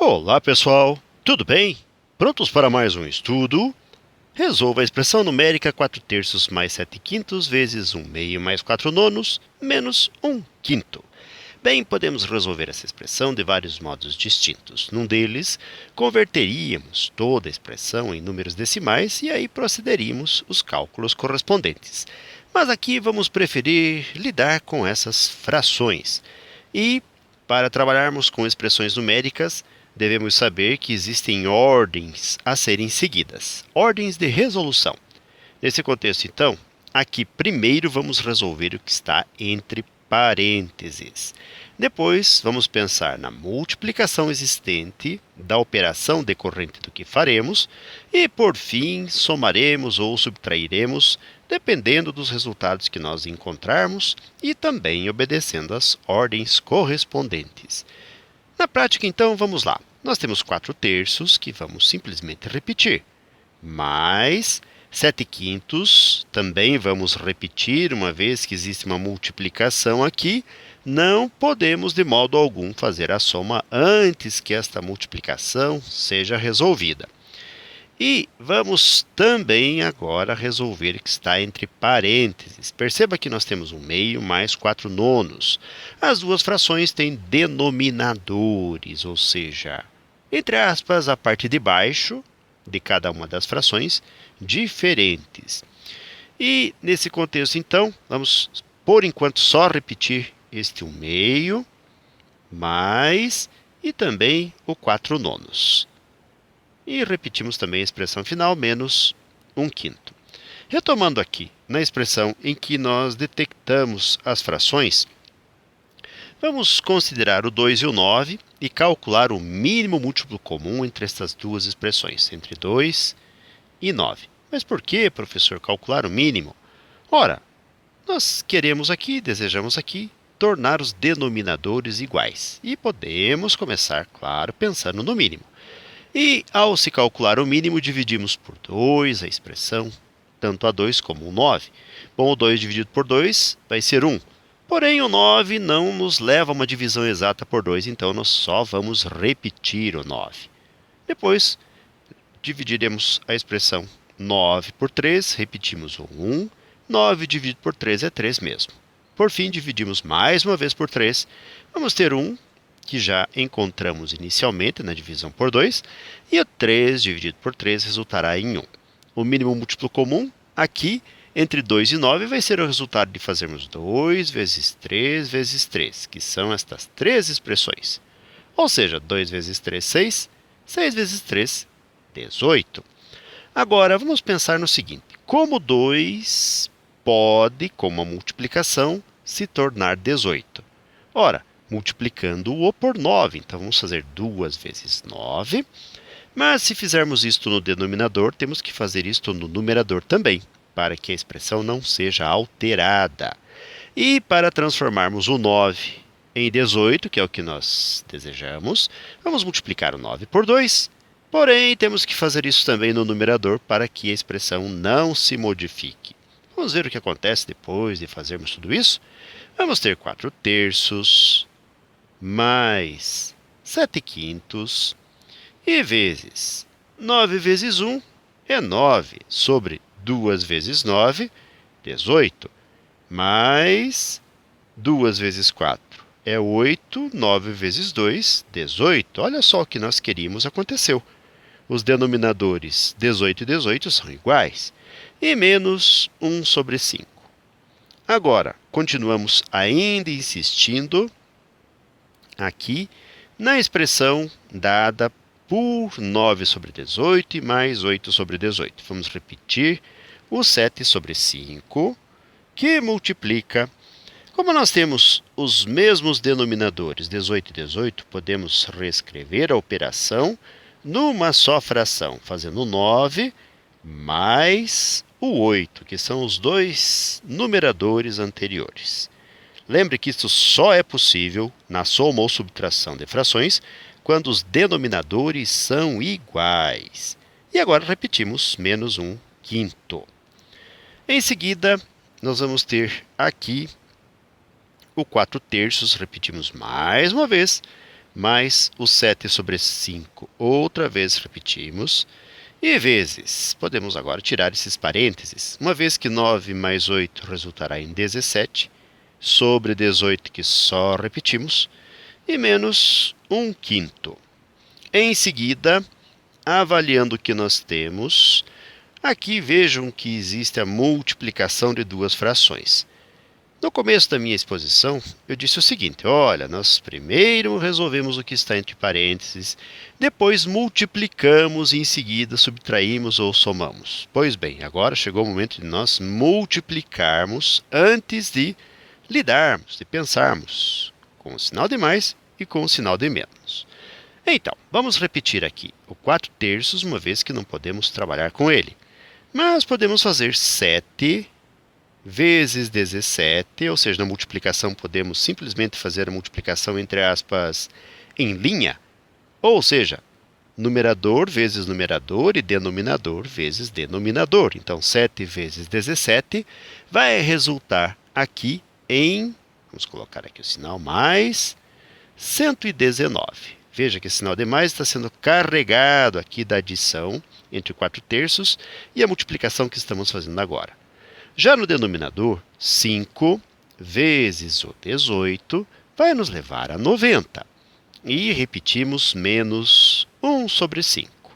Olá pessoal, tudo bem? Prontos para mais um estudo? Resolva a expressão numérica 4 terços mais 7 quintos vezes 1 meio mais 4 nonos menos 1 quinto. Bem, podemos resolver essa expressão de vários modos distintos. Num deles, converteríamos toda a expressão em números decimais e aí procederíamos os cálculos correspondentes. Mas aqui vamos preferir lidar com essas frações. E, para trabalharmos com expressões numéricas, devemos saber que existem ordens a serem seguidas, ordens de resolução. Nesse contexto, então, aqui primeiro vamos resolver o que está entre parênteses. Depois, vamos pensar na multiplicação existente, da operação decorrente do que faremos, e, por fim, somaremos ou subtrairemos, dependendo dos resultados que nós encontrarmos e também obedecendo às ordens correspondentes. Na prática, então, vamos lá. Nós temos 4 terços que vamos simplesmente repetir, mais 7 quintos, também vamos repetir, uma vez que existe uma multiplicação aqui, não podemos de modo algum fazer a soma antes que esta multiplicação seja resolvida. E vamos também agora resolver o que está entre parênteses. Perceba que nós temos 1 meio mais 4 nonos. As duas frações têm denominadores, ou seja, entre aspas, a parte de baixo de cada uma das frações diferentes. E nesse contexto, então, vamos, por enquanto, só repetir este 1 meio mais e também o 4 nonos. E repetimos também a expressão final, menos 1 quinto. Retomando aqui, na expressão em que nós detectamos as frações, vamos considerar o 2 e o 9 e calcular o mínimo múltiplo comum entre estas duas expressões, entre 2 e 9. Mas por que, professor, calcular o mínimo? Ora, nós queremos aqui, desejamos aqui, tornar os denominadores iguais. E podemos começar, claro, pensando no mínimo. E, ao se calcular o mínimo, dividimos por 2 a expressão, tanto a 2 como o 9. Bom, o 2 dividido por 2 vai ser 1. Porém, o 9 não nos leva a uma divisão exata por 2, então nós só vamos repetir o 9. Depois, dividiremos a expressão 9 por 3, repetimos o 1. 9 dividido por 3 é 3 mesmo. Por fim, dividimos mais uma vez por 3. Vamos ter 1, que já encontramos inicialmente na divisão por 2, e o 3 dividido por 3 resultará em 1. O mínimo múltiplo comum, aqui, entre 2 e 9, vai ser o resultado de fazermos 2 vezes 3 vezes 3, que são estas três expressões. Ou seja, 2 vezes 3, 6, 6 vezes 3, 18. Agora, vamos pensar no seguinte, como 2 pode, com uma multiplicação, se tornar 18? Ora, multiplicando-o por 9. Então, vamos fazer 2 vezes 9. Mas, se fizermos isto no denominador, temos que fazer isto no numerador também, para que a expressão não seja alterada. E, para transformarmos o 9 em 18, que é o que nós desejamos, vamos multiplicar o 9 por 2. Porém, temos que fazer isso também no numerador para que a expressão não se modifique. Vamos ver o que acontece depois de fazermos tudo isso? Vamos ter 4 terços mais 7 quintos e vezes 9 vezes 1 é 9 sobre 2 vezes 9, 18, mais 2 vezes 4 é 8, 9 vezes 2, 18. Olha só o que nós queríamos aconteceu. Os denominadores 18 e 18 são iguais, e menos 1 sobre 5. Agora, continuamos ainda insistindo aqui na expressão dada por 9 sobre 18 e mais 8 sobre 18. Vamos repetir o 7 sobre 5, que multiplica. Como nós temos os mesmos denominadores, 18 e 18, podemos reescrever a operação numa só fração, fazendo 9 mais o 8, que são os dois numeradores anteriores. Lembre que isso só é possível na soma ou subtração de frações quando os denominadores são iguais. E agora repetimos menos 1 quinto. Em seguida, nós vamos ter aqui o 4 terços, repetimos mais uma vez, mais o 7 sobre 5, outra vez repetimos, e vezes, podemos agora tirar esses parênteses, uma vez que 9 mais 8 resultará em 17, sobre 18 que só repetimos, e menos 1/5. Em seguida, avaliando o que nós temos, aqui vejam que existe a multiplicação de duas frações. No começo da minha exposição, eu disse o seguinte: olha, nós primeiro resolvemos o que está entre parênteses, depois multiplicamos e em seguida subtraímos ou somamos. Pois bem, agora chegou o momento de nós multiplicarmos antes de lidarmos, de pensarmos com o sinal de mais e com o sinal de menos. Então, vamos repetir aqui o 4/3, uma vez que não podemos trabalhar com ele. Mas podemos fazer 7 vezes 17, ou seja, na multiplicação podemos simplesmente fazer a multiplicação entre aspas em linha, ou seja, numerador vezes numerador e denominador vezes denominador. Então, 7 vezes 17 vai resultar aqui em, vamos colocar aqui o sinal mais, 119. Veja que esse sinal de mais está sendo carregado aqui da adição entre 4/3 e a multiplicação que estamos fazendo agora. Já no denominador, 5 vezes o 18 vai nos levar a 90. E repetimos menos 1 sobre 5.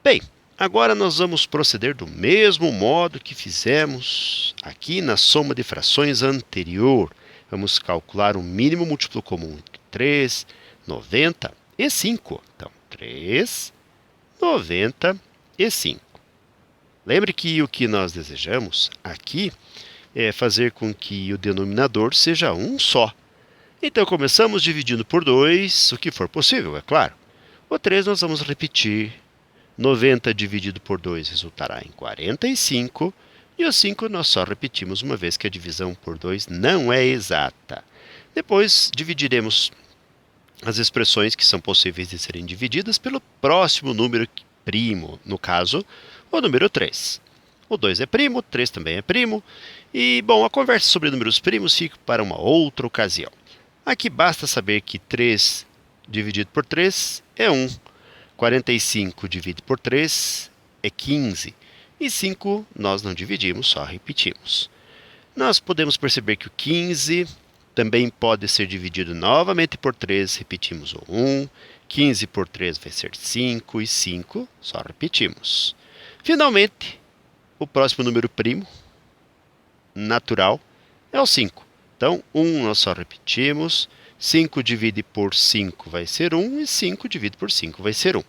Bem, agora nós vamos proceder do mesmo modo que fizemos aqui na soma de frações anterior. Vamos calcular o mínimo múltiplo comum entre 3, 90 e 5. Então, 3, 90 e 5. Lembre que o que nós desejamos aqui é fazer com que o denominador seja um só. Então, começamos dividindo por 2, o que for possível, é claro. O 3 nós vamos repetir. 90 dividido por 2 resultará em 45. E o 5 nós só repetimos uma vez que a divisão por 2 não é exata. Depois, dividiremos as expressões que são possíveis de serem divididas pelo próximo número primo, no caso, o número 3. O 2 é primo, o 3 também é primo. E, bom, a conversa sobre números primos fica para uma outra ocasião. Aqui basta saber que 3 dividido por 3 é 1. 45 dividido por 3 é 15. E 5 nós não dividimos, só repetimos. Nós podemos perceber que o 15 também pode ser dividido novamente por 3, repetimos o 1. 15 por 3 vai ser 5 e 5, só repetimos. Finalmente, o próximo número primo, natural, é o 5. Então, 1 nós só repetimos, 5 divide por 5 vai ser 1 e 5 divide por 5 vai ser 1.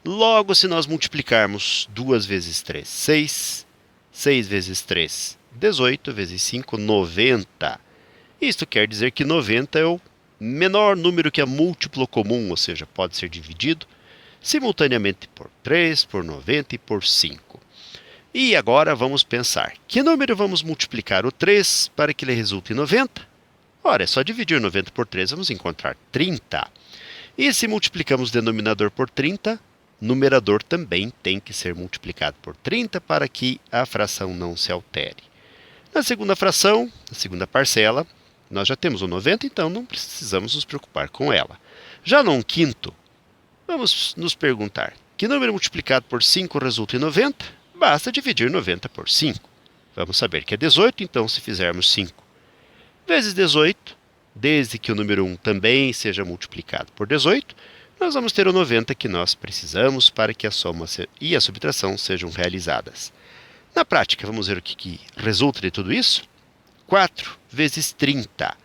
Logo, se nós multiplicarmos 2 vezes 3, 6, 6 vezes 3, 18, vezes 5, 90. Isto quer dizer que 90 é o menor número que é múltiplo comum, ou seja, pode ser dividido simultaneamente por 3, por 90 e por 5. E agora vamos pensar, que número vamos multiplicar o 3 para que ele resulte em 90? Ora, é só dividir 90 por 3, vamos encontrar 30. E se multiplicamos o denominador por 30, o numerador também tem que ser multiplicado por 30 para que a fração não se altere. Na segunda fração, na segunda parcela, nós já temos o 90, então não precisamos nos preocupar com ela. Já no 1/5, vamos nos perguntar, que número multiplicado por 5 resulta em 90? Basta dividir 90 por 5. Vamos saber que é 18, então se fizermos 5 vezes 18, desde que o número 1 também seja multiplicado por 18, nós vamos ter o 90 que nós precisamos para que a soma e a subtração sejam realizadas. Na prática, vamos ver o que resulta de tudo isso? 4 vezes 30,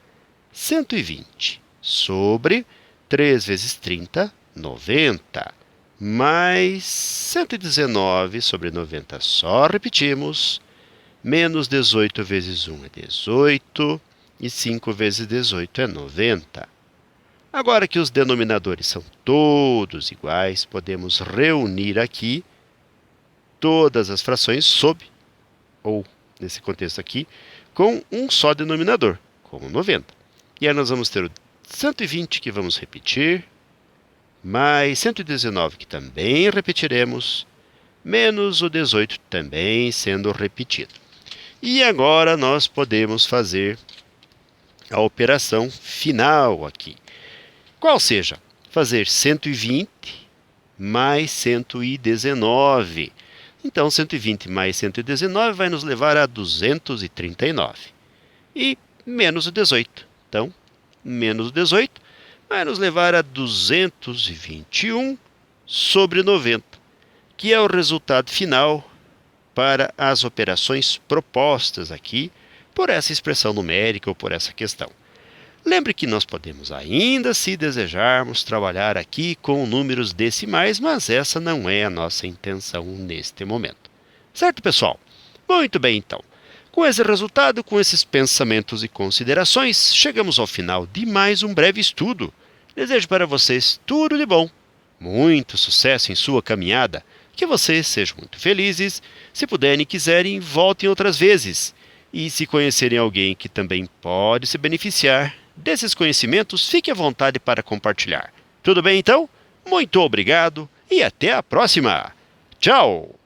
120, sobre 3 vezes 30, 90, mais 119 sobre 90, só repetimos, menos 18 vezes 1 é 18, e 5 vezes 18 é 90. Agora que os denominadores são todos iguais, podemos reunir aqui todas as frações sob, ou nesse contexto aqui, com um só denominador, como 90. E aí nós vamos ter o 120 que vamos repetir, mais 119 que também repetiremos, menos o 18 também sendo repetido. E agora nós podemos fazer a operação final aqui. qual seja fazer 120 mais 119. Então, 120 mais 119 vai nos levar a 239. E menos o 18. Então, menos o 18 vai nos levar a 221 sobre 90, que é o resultado final para as operações propostas aqui por essa expressão numérica ou por essa questão. Lembre que nós podemos ainda, se desejarmos, trabalhar aqui com números decimais, mas essa não é a nossa intenção neste momento. Certo, pessoal? Muito bem, então. Com esse resultado, com esses pensamentos e considerações, chegamos ao final de mais um breve estudo. Desejo para vocês tudo de bom, muito sucesso em sua caminhada, que vocês sejam muito felizes. Se puderem e quiserem, voltem outras vezes. E se conhecerem alguém que também pode se beneficiar desses conhecimentos, fique à vontade para compartilhar. Tudo bem, então? Muito obrigado e até a próxima! Tchau!